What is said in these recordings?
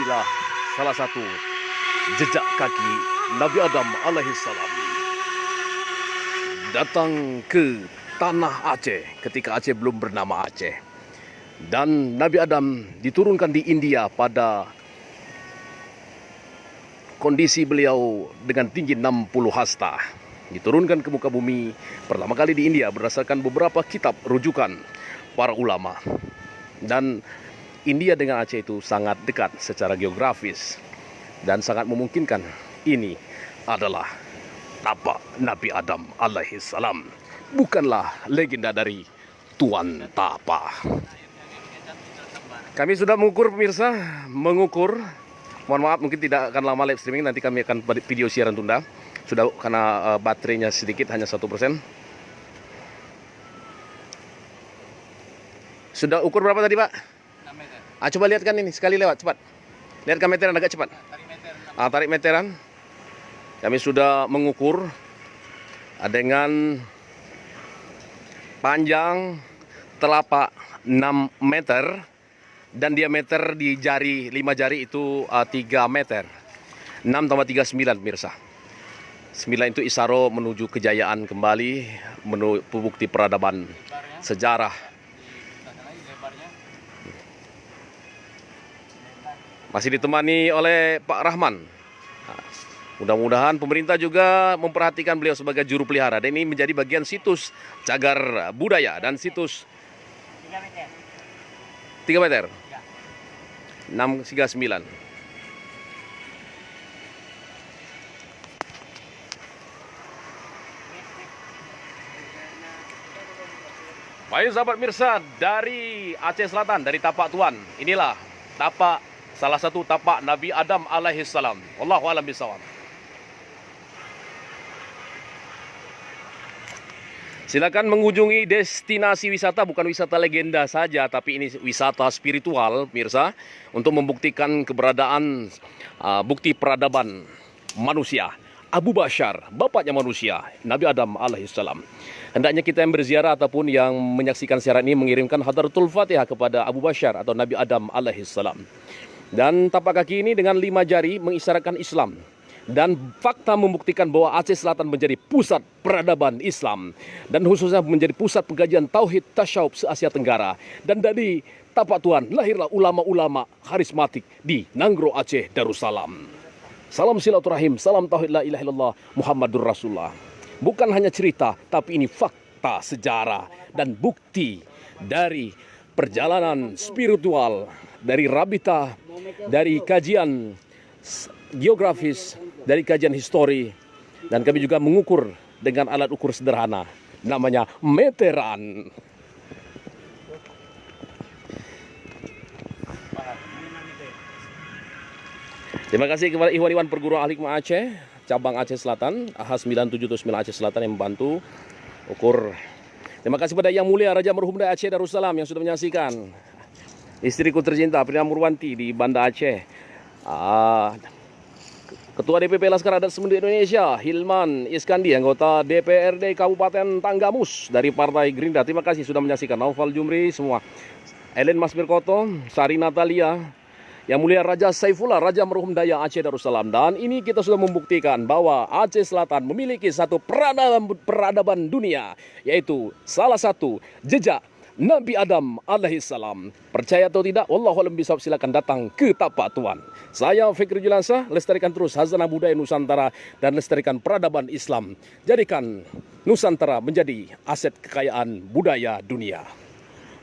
inilah salah satu jejak kaki Nabi Adam alaihissalam datang ke tanah Aceh ketika Aceh belum bernama Aceh. Dan Nabi Adam diturunkan di India pada kondisi beliau dengan tinggi 60 hasta. Diturunkan ke muka bumi pertama kali di India berdasarkan beberapa kitab rujukan para ulama. Dan India dengan Aceh itu sangat dekat secara geografis dan sangat memungkinkan ini adalah tapak Nabi Adam alaihissalam, bukanlah legenda dari Tuan Tapa. Kami sudah mengukur pemirsa, mohon maaf mungkin tidak akan lama live streaming, nanti kami akan video siaran tunda. Sudah karena baterainya sedikit, hanya 1%. Sudah ukur berapa tadi Pak? 6 meter. Coba lihatkan ini, sekali lewat, cepat. Lihatkan meteran agak cepat. Tarik meteran. Kami sudah mengukur dengan panjang telapak 6 meter dan diameter di jari 5 jari itu 3 meter. 6 tambah 3 9 pemirsa. 9 itu isaro menuju kejayaan kembali, menuju bukti peradaban sejarah. Masih ditemani oleh Pak Rahman. Mudah-mudahan pemerintah juga memperhatikan beliau sebagai juru pelihara. Dan ini menjadi bagian situs cagar budaya dan situs 3 meter. 3 meter. Ya. 639. Baik sahabat mirsa, dari Aceh Selatan, dari tapak Tuan. Inilah tapak, salah satu tapak Nabi Adam alaihissalam. Wallahu a'lam bishawab. Silakan mengunjungi destinasi wisata, bukan wisata legenda saja, tapi ini wisata spiritual, mirsa, untuk membuktikan keberadaan bukti peradaban manusia. Abu Bashar, bapaknya manusia, Nabi Adam alaihissalam. Hendaknya kita yang berziarah ataupun yang menyaksikan siaran ini mengirimkan hadaratul Fatihah kepada Abu Bashar atau Nabi Adam alaihissalam. Dan tapak kaki ini dengan 5 jari mengisyaratkan Islam. Dan fakta membuktikan bahwa Aceh Selatan menjadi pusat peradaban Islam. Dan khususnya menjadi pusat pengkajian Tauhid Tasyawuf se-Asia Tenggara. Dan dari tapak Tuan lahirlah ulama-ulama karismatik di Nanggro Aceh Darussalam. Salam silaturahim, salam tauhid la ilaha illallah Muhammadur Rasulullah. Bukan hanya cerita, tapi ini fakta sejarah dan bukti dari perjalanan spiritual, dari rabita, dari kajian geografis, dari kajian histori. Dan kami juga mengukur dengan alat ukur sederhana, namanya meteran. Terima kasih kepada Ikhwan-Ikhwan Perguruan Ahli Hikmah Aceh, cabang Aceh Selatan, AH9779 Aceh Selatan yang membantu ukur. Terima kasih kepada Yang Mulia Raja Merhum Dai Aceh Darussalam yang sudah menyaksikan. Istriku tercinta Prina Murwanti di Banda Aceh. Ketua DPP Laskar Adat Semeru Indonesia, Hilman Iskandi, anggota DPRD Kabupaten Tanggamus dari Partai Gerindra. Terima kasih sudah menyaksikan. Naufal Jumri semua. Ellen Masmirkoto, Sari Natalia, Yang Mulia Raja Saifullah, Raja Merhum Daya Aceh Darussalam. Dan ini kita sudah membuktikan bahwa Aceh Selatan memiliki satu peradaban dunia, yaitu salah satu jejak Nabi Adam alaihissalam. Percaya atau tidak, wallahu a'lam bishawab, silakan datang ke tapak Tuan. Saya Fikri Julansa, lestarikan terus hazanah budaya Nusantara dan lestarikan peradaban Islam. Jadikan Nusantara menjadi aset kekayaan budaya dunia.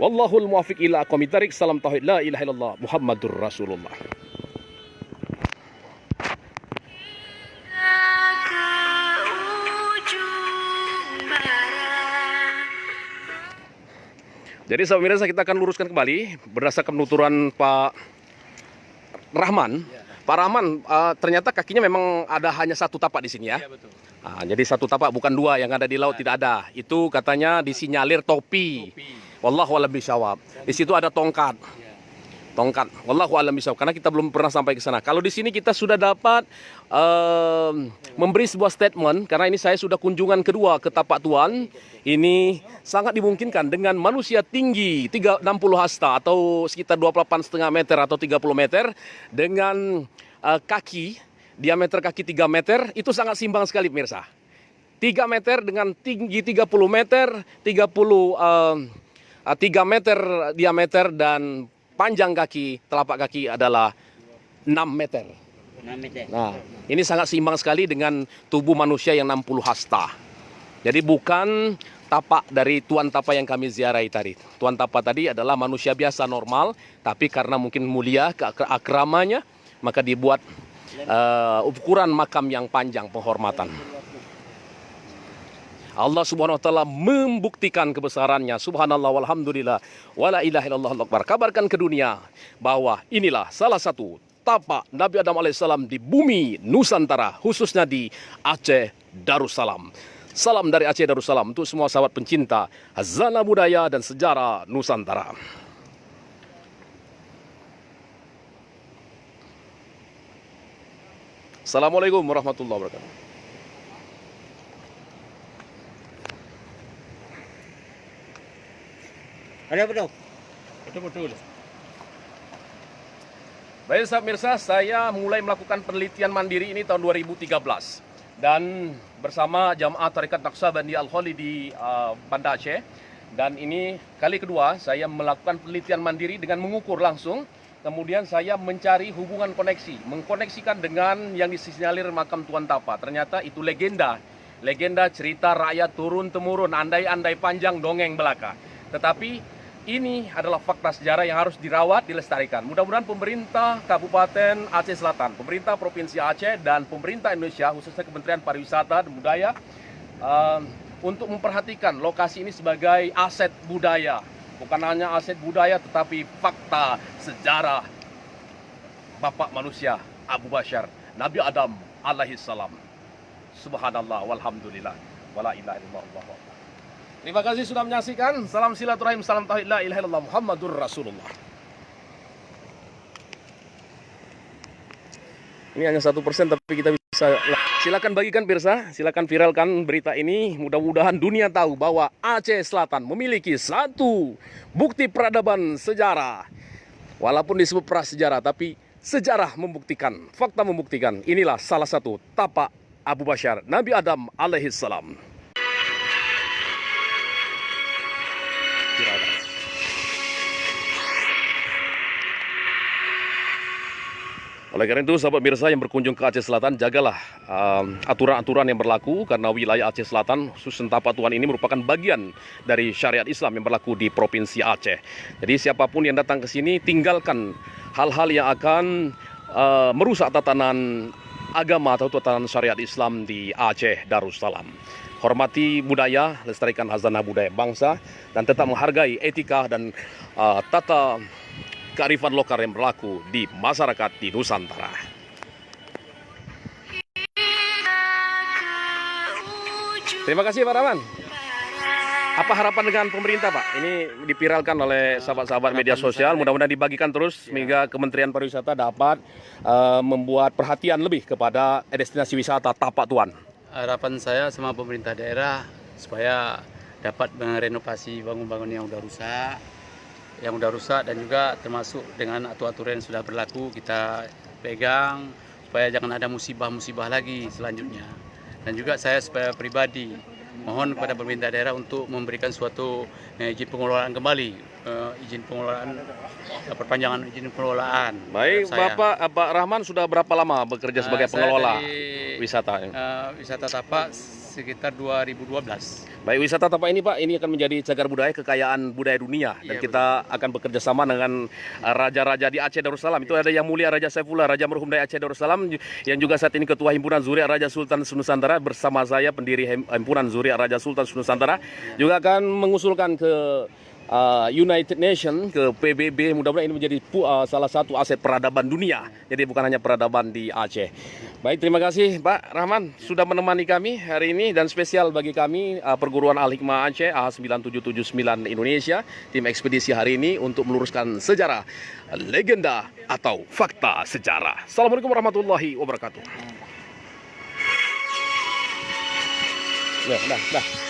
Wallahul muwaffiq ila aqwamit thariq. Salam tauhid la ilaha illallah Muhammadur Rasulullah. Jadi sahabat mirsa, kita akan luruskan kembali berdasarkan penuturan Pak Rahman. Ya. Pak Rahman, ternyata kakinya memang ada hanya satu tapak di sini ya. Iya, betul. Jadi satu tapak, bukan 2 yang ada di laut, tidak ada. Itu katanya disinyalir topi. Wallahu a'lam bishawab. Di situ ada tongkat. tongkat. Wallahu a'lam bishawab, karena kita belum pernah sampai ke sana. Kalau di sini kita sudah dapat memberi sebuah statement, karena ini saya sudah kunjungan kedua ke Tapak Tuan. Ini sangat dimungkinkan dengan manusia tinggi 60 hasta atau sekitar 28,5 meter atau 30 meter dengan diameter kaki 3 meter, itu sangat seimbang sekali pemirsa. 3 meter dengan tinggi 30 meter, 3 meter diameter, dan panjang telapak kaki adalah 6 meter. 6 meter. Nah, ini sangat seimbang sekali dengan tubuh manusia yang 60 hasta. Jadi bukan tapak dari Tuan Tapa yang kami ziarahi tadi. Tuan Tapa tadi adalah manusia biasa normal, tapi karena mungkin mulia keakramanya, maka dibuat ukuran makam yang panjang penghormatan. Allah subhanahu wa ta'ala membuktikan kebesarannya. Subhanallah walhamdulillah wala ilaha illallah akbar. Kabarkan ke dunia bahwa inilah salah satu tapak Nabi Adam alaihissalam di bumi Nusantara, khususnya di Aceh Darussalam. Salam dari Aceh Darussalam untuk semua sahabat pencinta hazanah budaya dan sejarah Nusantara. Assalamualaikum warahmatullahi wabarakatuh. Ada betul. Betul-betul. Baik sahabat mirsa, saya mulai melakukan penelitian mandiri ini tahun 2013 dan bersama Jamaah Tarekat Naqsabandi Al-Khali di Banda Aceh. Dan ini kali kedua saya melakukan penelitian mandiri dengan mengukur langsung. Kemudian saya mencari hubungan koneksi, mengkoneksikan dengan yang disinyalir makam Tuan Tapa. Ternyata itu legenda cerita rakyat turun-temurun, andai-andai panjang dongeng belaka. Tetapi ini adalah fakta sejarah yang harus dirawat, dilestarikan. Mudah-mudahan pemerintah Kabupaten Aceh Selatan, pemerintah Provinsi Aceh, dan pemerintah Indonesia, khususnya Kementerian Pariwisata dan Budaya, untuk memperhatikan lokasi ini sebagai aset budaya. Bukan hanya aset budaya, tetapi fakta sejarah Bapak manusia Abu Bashar, Nabi Adam alaihissalam. Subhanallah walhamdulillah wala ilaha illallah. Terima kasih sudah menyaksikan. Salam silaturahim, salam tauhid, la ilaha illallah Muhammadur Rasulullah. Ini hanya 1%, tapi kita bisa. Silakan bagikan pirsa, silakan viralkan berita ini. Mudah-mudahan dunia tahu bahwa Aceh Selatan memiliki satu bukti peradaban sejarah. Walaupun disebut prasejarah, tapi sejarah membuktikan, fakta membuktikan. Inilah salah satu tapak Abu Bashar, Nabi Adam alaihissalam. Oleh karena itu, sahabat mirsa yang berkunjung ke Aceh Selatan, jagalah aturan-aturan yang berlaku, karena wilayah Aceh Selatan, khusus Tapak Tuan ini merupakan bagian dari syariat Islam yang berlaku di Provinsi Aceh. Jadi siapapun yang datang ke sini, tinggalkan hal-hal yang akan merusak tatanan agama atau tatanan syariat Islam di Aceh Darussalam. Hormati budaya, lestarikan hazanah budaya bangsa, dan tetap menghargai etika dan tata kearifan lokal yang berlaku di masyarakat di Nusantara. Terima kasih Pak Rahman. Apa harapan dengan pemerintah Pak? Ini dipiralkan oleh sahabat-sahabat media sosial, mudah-mudahan dibagikan terus sehingga Kementerian Pariwisata dapat membuat perhatian lebih kepada destinasi wisata Tapak Tuan. Harapan saya sama pemerintah daerah supaya dapat merenovasi bangun-bangun yang udah rusak dan juga termasuk dengan aturan yang sudah berlaku kita pegang supaya jangan ada musibah-musibah lagi selanjutnya. Dan juga saya supaya pribadi mohon kepada pemerintah daerah untuk memberikan suatu izin pengelolaan kembali, izin pengelolaan, perpanjangan izin pengelolaan. Baik, Pak Rahman sudah berapa lama bekerja sebagai pengelola wisata? Wisata Tapak sekitar 2012. Baik, wisata Tapak ini Pak, ini akan menjadi cagar budaya, kekayaan budaya dunia. Dan kita akan bekerja sama dengan raja-raja di Aceh Darussalam. Itu ada Yang Mulia Raja Saifullah, Raja Merhum dari Aceh Darussalam, yang juga saat ini Ketua Himpunan Zuriat Raja Sultan Nusantara, bersama saya pendiri Himpunan Zuriat Raja Sultan Nusantara, juga akan mengusulkan ke United Nation ke PBB, mudah-mudahan ini menjadi salah satu aset peradaban dunia. Jadi bukan hanya peradaban di Aceh. Baik, terima kasih Pak Rahman sudah menemani kami hari ini, dan spesial bagi kami Perguruan Al-Hikmah Aceh AH9779 Indonesia, tim ekspedisi hari ini untuk meluruskan sejarah, legenda atau fakta sejarah. Assalamualaikum warahmatullahi wabarakatuh. Dah.